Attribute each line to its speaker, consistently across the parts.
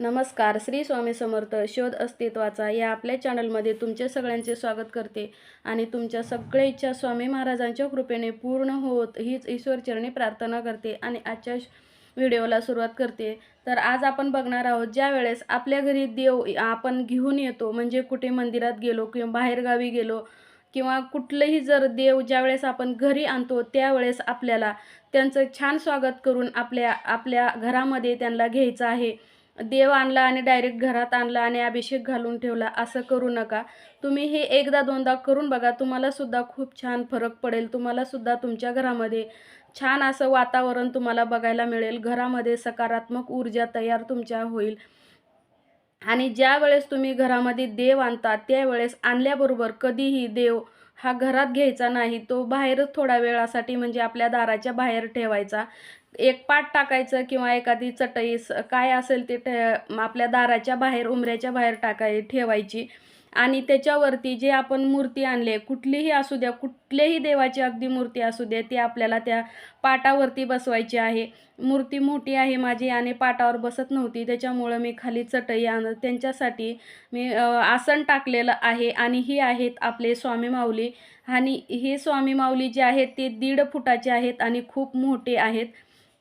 Speaker 1: नमस्कार. श्री स्वामी समर्थ. शोध अस्तित्वाचा या आपल्या चॅनलमध्ये तुमचे सगळ्यांचे स्वागत करते आणि तुमच्या सगळ्या इच्छा स्वामी महाराजांच्या कृपेने पूर्ण होत हीच ईश्वरचरणी प्रार्थना करते आणि आजच्या व्हिडिओला सुरुवात करते. तर आज आपण बघणार आहोत, ज्या वेळेस आपल्या घरी देव आपण घेऊन येतो, म्हणजे कुठे मंदिरात गेलो किंवा बाहेरगावी गेलो किंवा कुठलंही जर देव ज्यावेळेस आपण घरी आणतो, त्यावेळेस आपल्याला त्यांचं छान स्वागत करून आपल्या आपल्या घरामध्ये त्यांना घ्यायचं आहे. देव आणला आणि डायरेक्ट घरात आणला आणि अभिषेक घालून ठेवला, असं करू नका. तुम्ही हे एकदा दोनदा करून बघा. तुम्हाला सुद्धा खूप छान फरक पडेल. तुम्हाला सुद्धा तुमच्या घरामध्ये छान असं वातावरण तुम्हाला बघायला मिळेल. घरामध्ये सकारात्मक ऊर्जा तयार तुमच्या होईल. आणि ज्या वेळेस तुम्ही घरामध्ये देव आणता, त्यावेळेस आणल्याबरोबर कधीही देव हा घरात घ्यायचा नाही. तो बाहेरच थोड्या वेळासाठी, म्हणजे आपल्या दाराच्या बाहेर ठेवायचा. एक पाट टाकायचं किंवा एखादी चटई काय असेल ते आपल्या दाराच्या बाहेर, उंबऱ्याच्या बाहेर ठेवायची. आणि त्याच्यावरती जे आपण मूर्ती आणले, कुठलीही असू द्या, कुठल्याही देवाची अगदी मूर्ती असू द्या, ती आपल्याला त्या पाटावरती बसवायची आहे. मूर्ती मोठी आहे माझी आणि पाटावर बसत नव्हती, त्याच्यामुळं मी खाली चटई त्यांच्यासाठी मी आसन टाकलेलं आहे. आणि ही आहेत आपले स्वामी माऊली. आणि हे स्वामी माऊली जे आहेत ते 1.5 फुटाचे आहेत आणि खूप मोठे आहेत.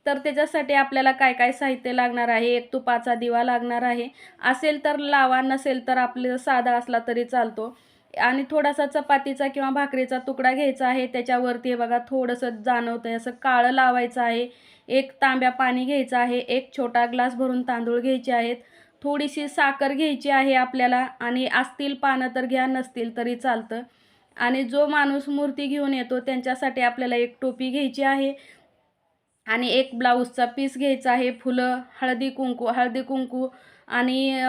Speaker 1: तर त्याच्यासाठी आपल्याला काय काय साहित्य लागणार आहे? एक तुपाचा दिवा लागणार आहे. असेल तर लावा, नसेल तर आपलं साधा असला तरी चालतो. आणि थोडासा चपातीचा किंवा भाकरीचा तुकडा घ्यायचा आहे. त्याच्यावरती बघा थोडंसं जाणवतंय असं काळं लावायचं आहे. एक तांब्या पाणी घ्यायचं आहे. एक छोटा ग्लास भरून तांदूळ घ्यायचे आहेत. थोडीशी साखर घ्यायची आहे आपल्याला. आणि असतील पानं तर घ्या, नसतील तरी चालतं. आणि जो माणूस मूर्ती घेऊन येतो त्यांच्यासाठी आपल्याला एक टोपी घ्यायची आहे आणि एक ब्लाऊजचा पीस घ्यायचा आहे. फुलं, हळदी कुंकू आणि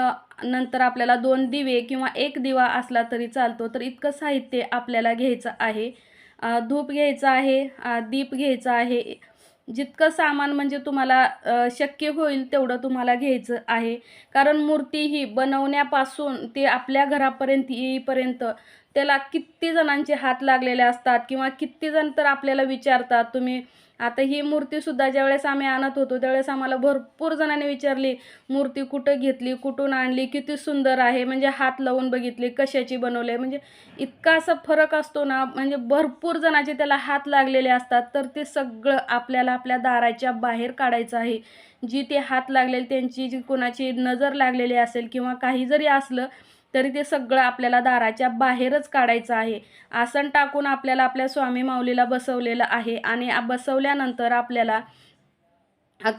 Speaker 1: नंतर आपल्याला 2 दिवे किंवा 1 दिवा असला तरी चालतो. तर इतकं साहित्य आपल्याला घ्यायचं आहे. धूप घ्यायचा आहे, दीप घ्यायचा आहे. जितकं सामान म्हणजे तुम्हाला शक्य होईल तेवढं तुम्हाला घ्यायचं आहे. कारण मूर्ती ही बनवण्यापासून ते आपल्या घरापर्यंत येईपर्यंत त्याला किती जणांचे हात लागलेले असतात किंवा किती जण तर आपल्याला विचारतात. तुम्ही आता ही मूर्तीसुद्धा ज्यावेळेस आम्ही आणत होतो, त्यावेळेस आम्हाला भरपूर जणांनी विचारली, मूर्ती कुठं घेतली, कुठून आणली, किती सुंदर आहे, म्हणजे हात लावून बघितली, कशाची बनवली आहे. म्हणजे इतका असा फरक असतो ना, म्हणजे भरपूर जणांचे त्याला हात लागलेले असतात. तर ते सगळं आपल्याला आपल्या दाराच्या बाहेर काढायचं आहे. जी ते हात लागलेले, त्यांची जी कोणाची नजर लागलेली असेल किंवा काही जरी असलं तरी ते सगळं आपल्याला दाराच्या बाहेरच काढायचं आहे. आसन टाकून आपल्याला आपल्या स्वामी माऊलीला बसवलेलं आहे. आणि बसवल्यानंतर आपल्याला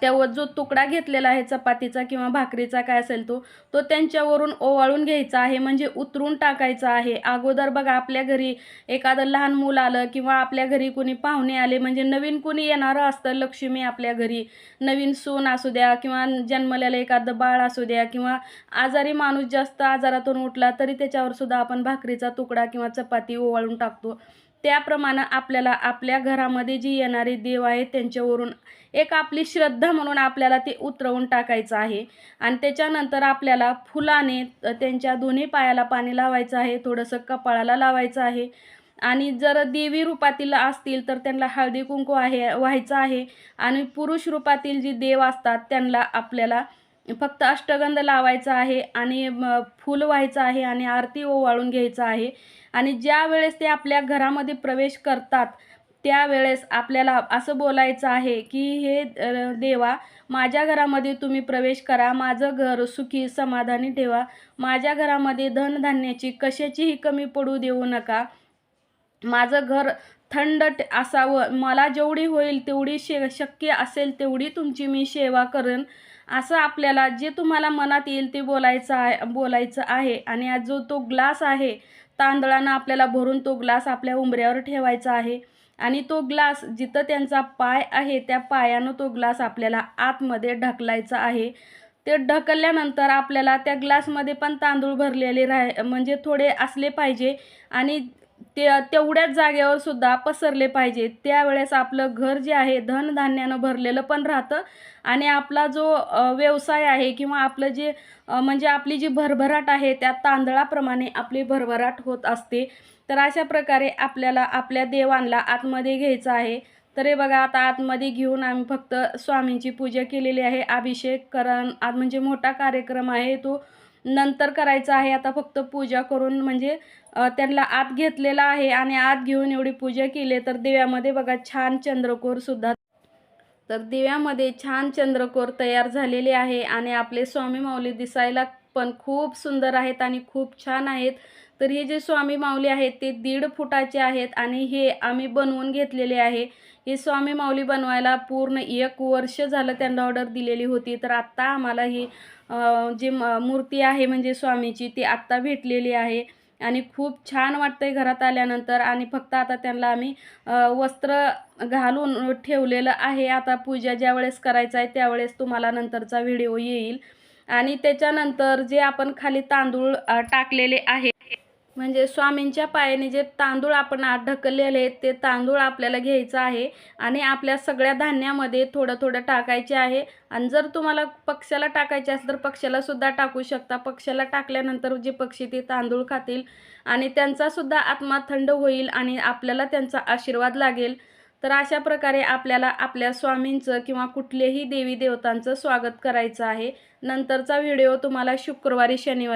Speaker 1: त्यावर जो तुकडा घेतलेला आहे चपातीचा किंवा भाकरीचा काय असेल तो तो त्यांच्यावरून ओवाळून घ्यायचा आहे, म्हणजे उतरून टाकायचा आहे. अगोदर बघा, आपल्या घरी एखादं लहान मूल आलं किंवा आपल्या घरी कोणी पाहुणे आले, म्हणजे नवीन कोणी येणारं असतं, लक्ष्मी आपल्या घरी, नवीन सून असू द्या किंवा जन्मलेलं एखादं बाळ असू द्या किंवा आजारी माणूस जास्त आजारातून उठला तरी त्याच्यावर सुद्धा आपण भाकरीचा तुकडा किंवा चपाती ओवाळून टाकतो. त्याप्रमाणे आपल्याला आपल्या घरामध्ये जी येणारे देव आहेत त्यांच्यावरून एक आपली श्रद्धा म्हणून आपल्याला ते उतरवून टाकायचं आहे. आणि त्याच्यानंतर आपल्याला फुलाने त्यांच्या दोन्ही पायाला पाणी लावायचं आहे, थोडंसं कपाळाला लावायचं आहे. आणि जर देवी रूपातील असतील तर त्यांना हळदी कुंकू व्हायचं आहे. आणि पुरुष रूपातील जी देव असतात त्यांना आपल्याला फक्त अष्टगंध लावायचा आहे आणि फूल व्हायचं आहे आणि आरती ओवाळून घ्यायचं आहे. आणि ज्या वेळेस ते आपल्या घरामध्ये प्रवेश करतात त्यावेळेस आपल्याला असं बोलायचं आहे की हे देवा, माझ्या घरामध्ये तुम्ही प्रवेश करा, माझं घर सुखी समाधानी ठेवा, माझ्या घरामध्ये धनधान्याची कशाचीही कमी पडू देऊ नका, माझं घर थंड असावं, मला जेवढी होईल तेवढी शक्य असेल तेवढी तुमची मी सेवा करेन, असं आपल्याला जे तुम्हाला मनात येईल ते बोलायचं आहे. आणि आज जो तो ग्लास आहे, तांदळानं आपल्याला भरून तो ग्लास आपल्या उंबऱ्यावर ठेवायचा आहे. आणि तो ग्लास जिथं त्यांचा पाय आहे त्या पायानं तो ग्लास आपल्याला आतमध्ये ढकलायचा आहे. ते ढकलल्यानंतर आपल्याला त्या ग्लासमध्ये पण तांदूळ भरलेले म्हणजे थोडे असले पाहिजे आणि तेवढ्याच जागेवर सुद्धा पसरले पाहिजे. त्यावेळेस आपलं घर जे आहे धनधान्यानं भरलेलं पण राहतं. आणि आपला जो व्यवसाय आहे किंवा आपलं जे म्हणजे आपली जी भरभराट आहे त्या तांदळाप्रमाणे आपली भरभराट होत असते. तर अशा प्रकारे आपल्याला आपल्या देवांना आतमध्ये घ्यायचं आहे. तर हे बघा आता आतमध्ये घेऊन आम्ही फक्त स्वामींची पूजा केलेली आहे. अभिषेक आज म्हणजे मोठा कार्यक्रम आहे, तो नंतर करायचा आहे. आता फक्त पूजा करून म्हणजे त्यांना आत घेतलेला आहे आणि आत घेऊन एवढी पूजा केली. तर दिव्यामध्ये बघा छान चंद्रकोर सुद्धा, तर दिव्यामध्ये छान चंद्रकोर तयार झालेले आहे आणि आपले स्वामी माऊली दिसायला पण खूप सुंदर आहेत आणि खूप छान आहेत. तर हे जे स्वामी माऊली आहेत ते 1.5 फुटाचे आहेत आणि हे आम्ही बनवून घेतलेले आहे. हे स्वामी माऊली बनवायला पूर्ण 1 वर्ष झालं त्यांना ऑर्डर दिलेली होती. तर आत्ता आम्हाला ही जी मूर्ती आहे म्हणजे स्वामीची ती आत्ता भेटलेली आहे आणि खूप छान वाटतंय घरात आल्यानंतर. आणि फक्त आता त्यांना आम्ही वस्त्र घालून ठेवलेलं आहे. आता पूजा ज्यावेळेस करायचं आहे त्यावेळेस तुम्हाला नंतरचा व्हिडिओ येईल. आणि त्याच्यानंतर जे आपण खाली तांदूळ टाकलेले आहे, म्हणजे स्वामींच्या पायाने जे तांदूळ आपण आत ढकललेले आहेत ते तांदूळ आपल्याला घ्यायचं आहे आणि आपल्या सगळ्या धान्यामध्ये थोडं थोडं टाकायचे आहे. आणि जर तुम्हाला पक्ष्याला टाकायचे असेल तर पक्ष्याला सुद्धा टाकू शकता. पक्ष्याला टाकल्यानंतर जे पक्षी ते तांदूळ खातील आणि त्यांचा सुद्धा आत्मा थंड होईल आणि आपल्याला त्यांचा आशीर्वाद लागेल. तर अशा प्रकारे आपल्याला आपल्या स्वामींचं किंवा कुठलेही देवी देवतांचं स्वागत करायचं आहे. नंतरचा व्हिडिओ तुम्हाला शुक्रवारी शनिवारी